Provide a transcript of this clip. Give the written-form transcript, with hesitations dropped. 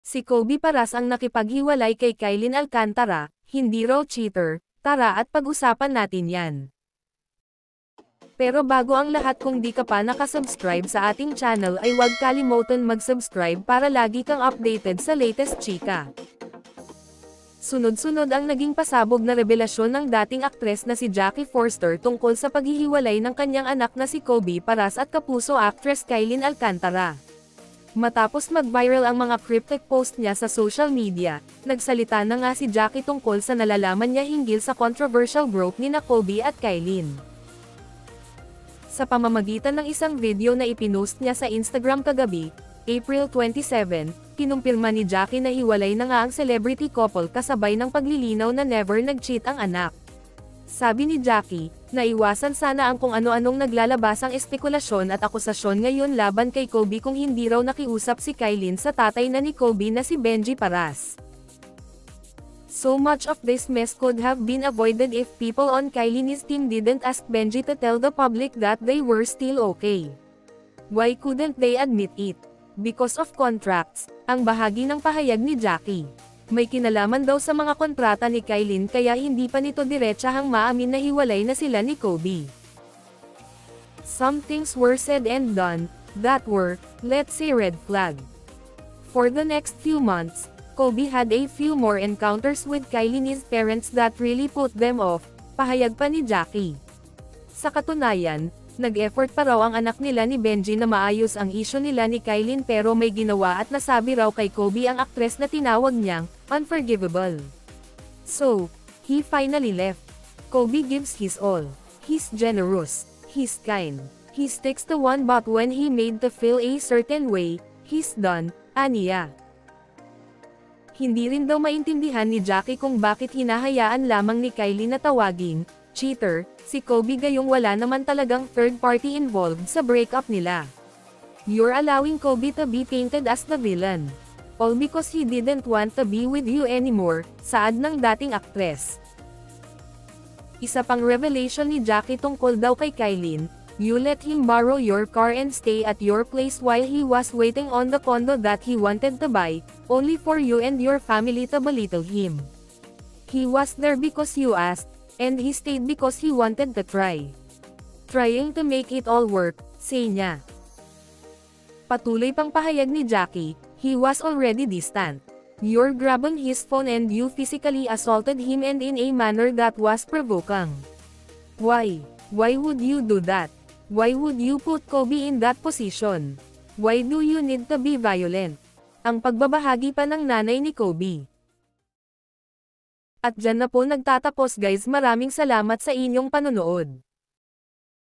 Si Kobe Paras ang nakipaghiwalay kay Kylin Alcantara, hindi raw cheater. Tara at pag-usapan natin yan. Pero bago ang lahat, kung di ka pa nakasubscribe sa ating channel ay huwag kalimutan mag-subscribe para lagi kang updated sa latest chika. Sunod-sunod ang naging pasabog na revelasyon ng dating aktres na si Jackie Forster tungkol sa paghihiwalay ng kanyang anak na si Kobe Paras at kapuso actress Kylin Alcantara. Matapos mag-viral ang mga cryptic post niya sa social media, nagsalita na nga si Jackie tungkol sa nalalaman niya hinggil sa controversial group ni Kobe at Kylin. Sa pamamagitan ng isang video na ipinost niya sa Instagram kagabi, April 27, kinumpirma ni Jackie na hiwalay na nga ang celebrity couple kasabay ng paglilinaw na never nag-cheat ang anak. Sabi ni Jackie, naiwasan sana ang kung ano-anong naglalabasang espekulasyon at akusasyon ngayon laban kay Kobe kung hindi raw nakiusap si Kylin sa tatay na ni Kobe na si Benji Paras. So much of this mess could have been avoided if people on Kylini's team didn't ask Benji to tell the public that they were still okay. Why couldn't they admit it? Because of contracts, ang bahagi ng pahayag ni Jackie. May kinalaman daw sa mga kontrata ni Kylin kaya hindi pa nito diretsahang maamin na hiwalay na sila ni Kobe. Some things were said and done, that were, let's say, red flag. For the next few months, Kobe had a few more encounters with Kylini's parents that really put them off, pahayag pa ni Jackie. Sa katunayan, nag-effort pa raw ang anak nila ni Benji na maayos ang issue nila ni Kylin pero may ginawa at nasabi raw kay Kobe ang aktres na tinawag niyang unforgivable. So, he finally left. Kobe gives his all. He's generous. He's kind. He sticks to one, but when he made to feel a certain way, he's done, aniya. Hindi rin daw maintindihan ni Jackie kung bakit hinahayaan lamang ni Kylin na tawaging cheater si Kobe gayong wala naman talagang third party involved sa breakup nila. You're allowing Kobe to be painted as the villain. All because he didn't want to be with you anymore, saad ng dating aktres. Isa pang revelation ni Jackie tungkol daw kay Kylin, you let him borrow your car and stay at your place while he was waiting on the condo that he wanted to buy, only for you and your family to belittle him. He was there because you asked, and he stayed because he wanted to try. Trying to make it all work, say niya. Patuloy pang pahayag ni Jackie, he was already distant. You're grabbing his phone and you physically assaulted him and in a manner that was provoking. Why? Why would you do that? Why would you put Kobe in that position? Why do you need to be violent? Ang pagbabahagi pa ng nanay ni Kobe. At dyan na po nagtatapos guys, maraming salamat sa inyong panonood.